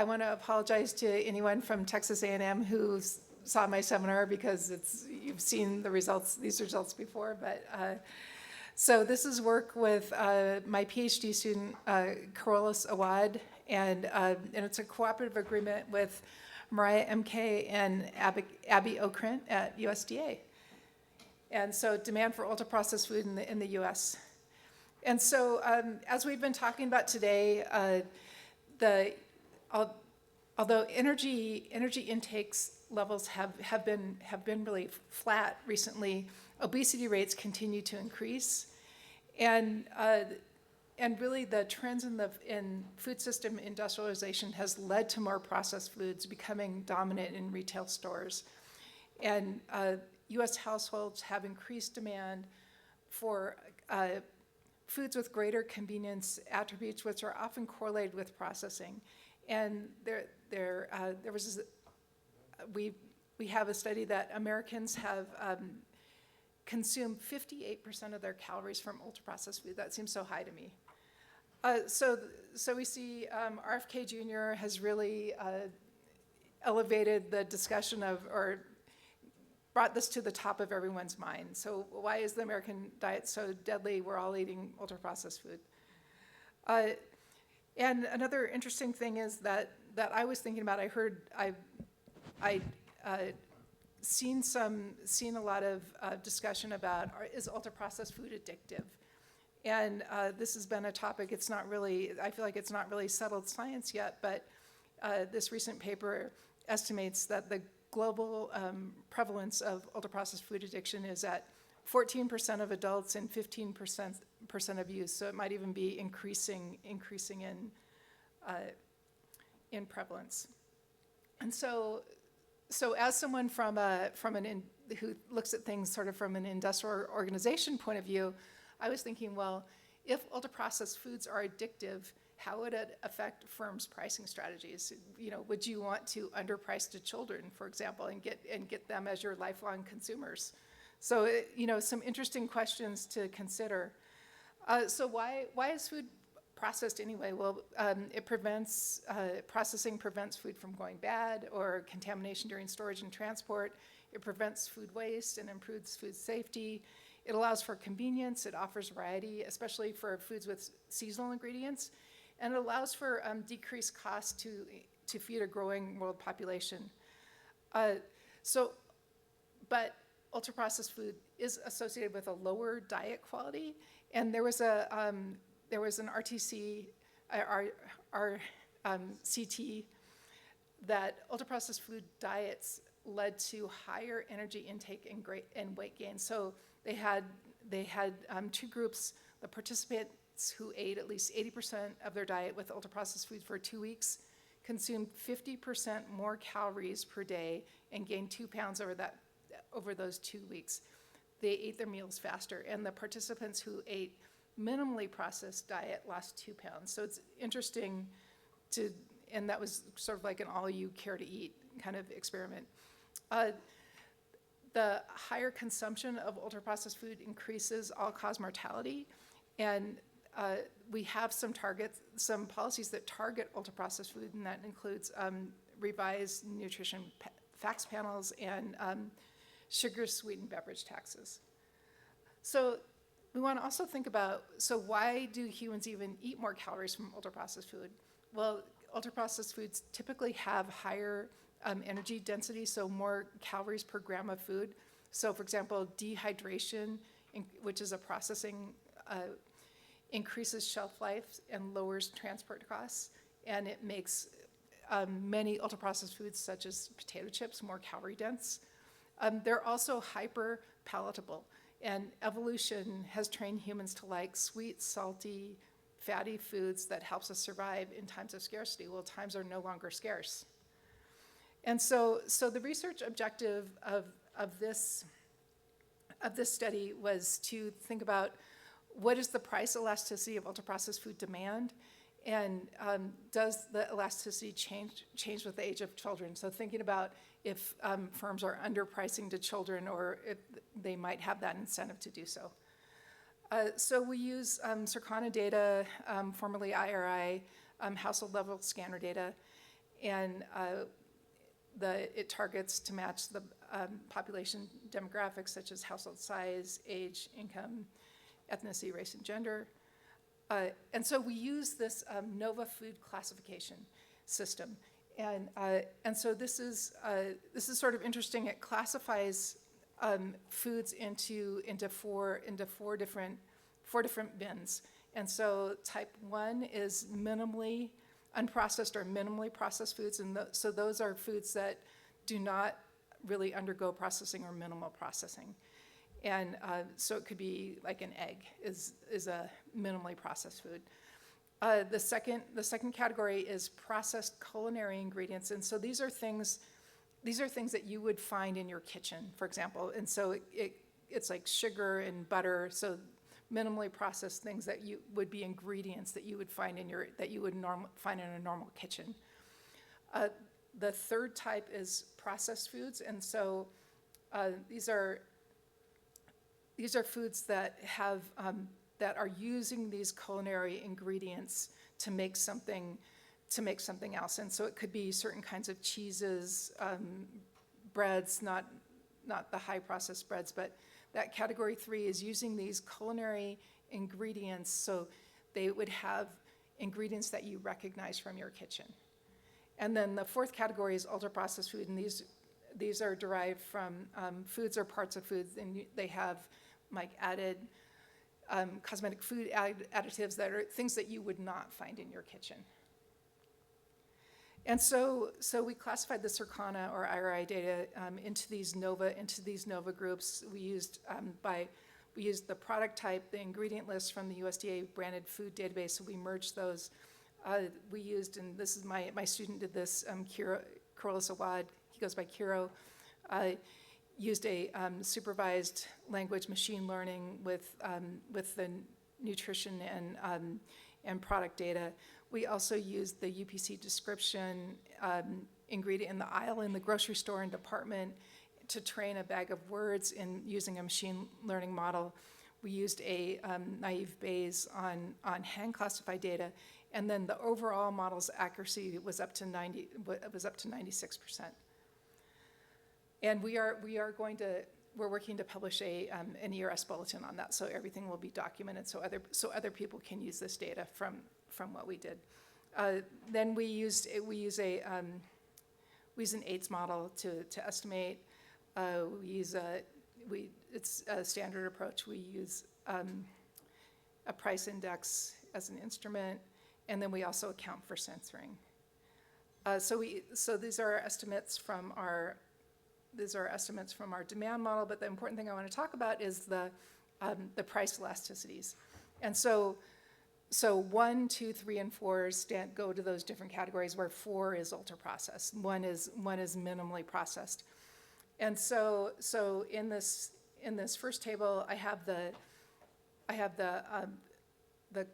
I want to apologize to anyone from Texas A&M who saw my seminar because you've seen these results before. But so this is work with my PhD student, Carolus Awad, and it's a cooperative agreement with Mariah MK and Abby Okrent at USDA. And so demand for ultra-processed food in the U.S. And so as we've been talking about today, although energy intakes levels have been really flat recently, obesity rates continue to increase, and really the trends in food system industrialization has led to more processed foods becoming dominant in retail stores, and U.S. households have increased demand for foods with greater convenience attributes, which are often correlated with processing. And we have a study that Americans have consumed 58% of their calories from ultra-processed food. That seems so high to me. So we see RFK Jr. has really elevated the discussion or brought this to the top of everyone's mind. So why is the American diet so deadly? We're all eating ultra-processed food. And another interesting thing is that I was thinking about, seen a lot of discussion about, is ultra-processed food addictive? And this has been a topic. I feel like it's not really settled science yet, but this recent paper estimates that the global prevalence of ultra-processed food addiction is at 14% of adults and 15% of youth. So it might even be increasing in prevalence. And so as someone who looks at things sort of from an industrial organization point of view, I was thinking, well, if ultra-processed foods are addictive, how would it affect firms' pricing strategies? Would you want to underprice to children, for example, and get them as your lifelong consumers? So, some interesting questions to consider. So why is food processed anyway? Well, processing prevents food from going bad or contamination during storage and transport. It prevents food waste and improves food safety. It allows for convenience. It offers variety, especially for foods with seasonal ingredients. And it allows for decreased costs to feed a growing world population. But ultra-processed food is associated with a lower diet quality. And there was an RTC, CT, that ultra-processed food diets led to higher energy intake and weight gain. So they had two groups. The participants who ate at least 80% of their diet with ultra-processed food for 2 weeks consumed 50% more calories per day and gained 2 pounds over those 2 weeks. They ate their meals faster, and the participants who ate minimally processed diet lost 2 pounds. So it's interesting and that was sort of like an all you care to eat kind of experiment. The higher consumption of ultra-processed food increases all-cause mortality, and we have some policies that target ultra-processed food, and that includes revised nutrition facts panels and sugar-sweetened beverage taxes. So we want to also think about, why do humans even eat more calories from ultra-processed food? Well, ultra-processed foods typically have higher energy density, so more calories per gram of food. So for example, dehydration, which is a processing, increases shelf life and lowers transport costs, and it makes many ultra-processed foods, such as potato chips, more calorie dense. They're also hyper palatable, and evolution has trained humans to like sweet, salty, fatty foods that helps us survive in times of scarcity. Well, times are no longer scarce. And so the research objective of this study was to think about what is the price elasticity of ultra-processed food demand, and does the elasticity change with the age of children? So thinking about if firms are underpricing to children, or if they might have that incentive to do so. So we use Circana data, formerly IRI, household level scanner data, and it targets to match the population demographics such as household size, age, income, ethnicity, race, and gender. And so we use this NOVA food classification system. And so this is sort of interesting. It classifies foods into four different bins. And so type 1 is minimally unprocessed or minimally processed foods, and so those are foods that do not really undergo processing or minimal processing. And so it could be like an egg is a minimally processed food. The second category is processed culinary ingredients, and so these are things that you would find in your kitchen, for example. And so it's like sugar and butter, so minimally processed things that would be ingredients that you would find find in a normal kitchen. The third type is processed foods, and so these are foods that have that are using these culinary ingredients to make something else. And so it could be certain kinds of cheeses, breads, not the high processed breads, but that category 3 is using these culinary ingredients, so they would have ingredients that you recognize from your kitchen. And then the fourth category is ultra-processed food, and these are derived from foods or parts of foods, and they have like added cosmetic food additives that are things that you would not find in your kitchen. And so we classified the Circana or IRI data into these NOVA groups. We used the product type, the ingredient list from the USDA branded food database. So we merged those. We used, and this is my student did this, Kurola Awad, he goes by Kiro, used a supervised language machine learning with the nutrition and product data. We also used the UPC description ingredient in the aisle in the grocery store and department to train a bag of words in using a machine learning model. We used a naive Bayes on hand classified data, and then the overall model's accuracy was up to 96%. And we're working to publish an ERS bulletin on that, so everything will be documented, so other people can use this data from what we did. Then we use an AIDS model to estimate. It's a standard approach. We use a price index as an instrument, and then we also account for censoring. So these are estimates from our demand model, but the important thing I want to talk about is the price elasticities. And so 1, 2, 3, and 4 go to those different categories, where 4 is ultra processed, 1 is minimally processed. And so in this first table, I have the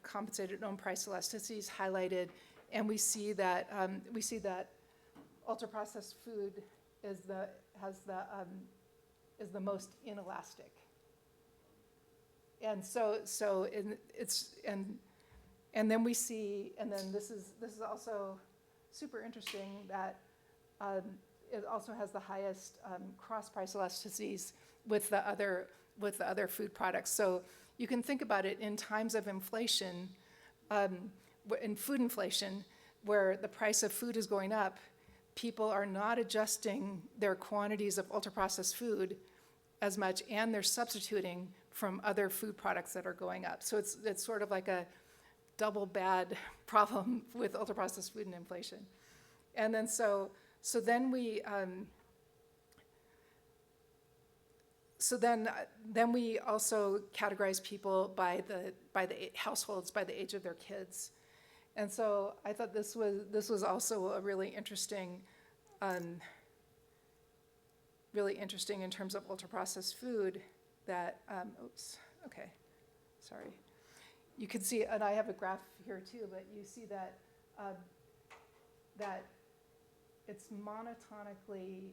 compensated own price elasticities highlighted, and we see that ultra processed food is the most inelastic. And and then we see, and then this is also super interesting that it also has the highest cross price elasticities with the other food products. So you can think about it in times of inflation, in food inflation, where the price of food is going up, people are not adjusting their quantities of ultra-processed food as much, and they're substituting from other food products that are going up. So it's sort of like a double bad problem with ultra-processed food and inflation. And then then we also categorize people by the households, by the age of their kids. And so I thought this was also a really interesting in terms of ultra-processed food that, you can see, and I have a graph here too, but you see that that it's monotonically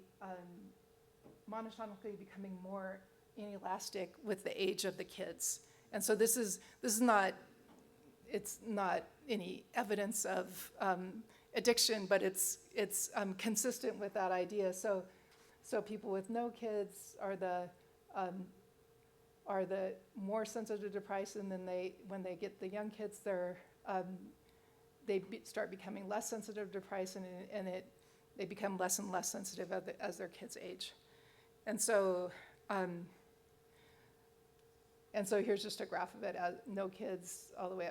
becoming more inelastic with the age of the kids. And so it's not any evidence of addiction, but it's consistent with that idea. So people with no kids are the more sensitive to price, and then when they get the young kids, start becoming less sensitive to price, and they become less and less sensitive as their kids age. And so here's just a graph of it: no kids all the way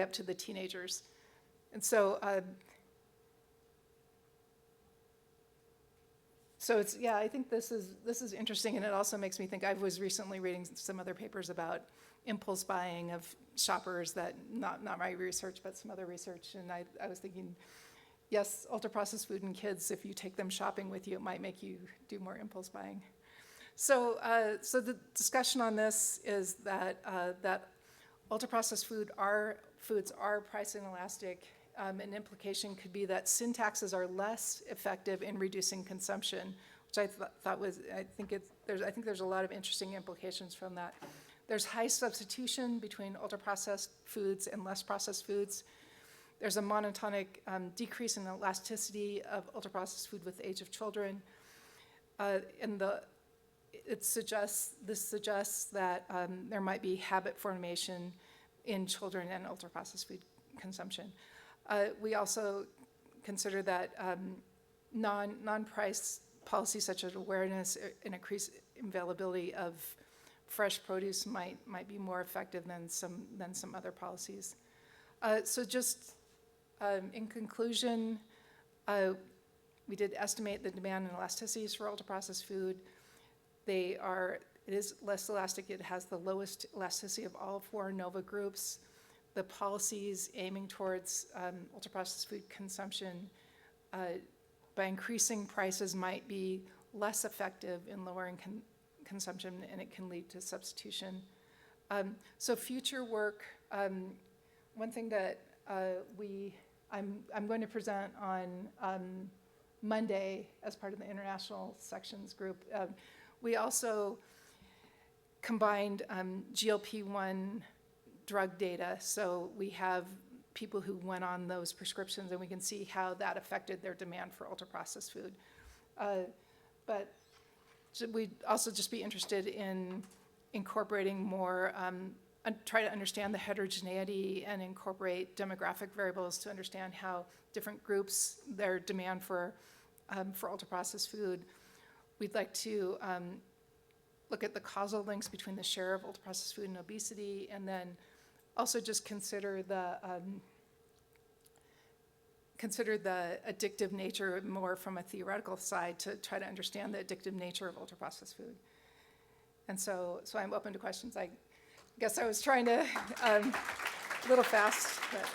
up to the teenagers. And so it's, yeah, I think this is interesting, and it also makes me think. I was recently reading some other papers about impulse buying of shoppers, that not my research, but some other research, and I was thinking, yes, ultra-processed food and kids, if you take them shopping with you, it might make you do more impulse buying. So the discussion on this is that ultra-processed foods are price inelastic. An implication could be that sin taxes are less effective in reducing consumption, which I think there's a lot of interesting implications from that. There's high substitution between ultra-processed foods and less processed foods. There's a monotonic decrease in elasticity of ultra-processed food with the age of children, and this suggests that there might be habit formation in children and ultra-processed food consumption. We also consider that non-price policies such as awareness and increased availability of fresh produce might be more effective than some other policies. So just in conclusion, we did estimate the demand and elasticities for ultra-processed food. It is less elastic. It has the lowest elasticity of all 4 NOVA groups. The policies aiming towards ultra-processed food consumption by increasing prices might be less effective in lowering consumption, and it can lead to substitution. So future work, one thing that I'm going to present on Monday as part of the international sections group. We also combined GLP-1 drug data, so we have people who went on those prescriptions, and we can see how that affected their demand for ultra-processed food. But we'd also just be interested in incorporating more, try to understand the heterogeneity and incorporate demographic variables to understand how different groups, their demand for ultra-processed food. We'd like to look at the causal links between the share of ultra-processed food and obesity, and then also just consider the addictive nature more from a theoretical side to try to understand the addictive nature of ultra-processed food. And so I'm open to questions. I guess I was trying to, a little fast, but.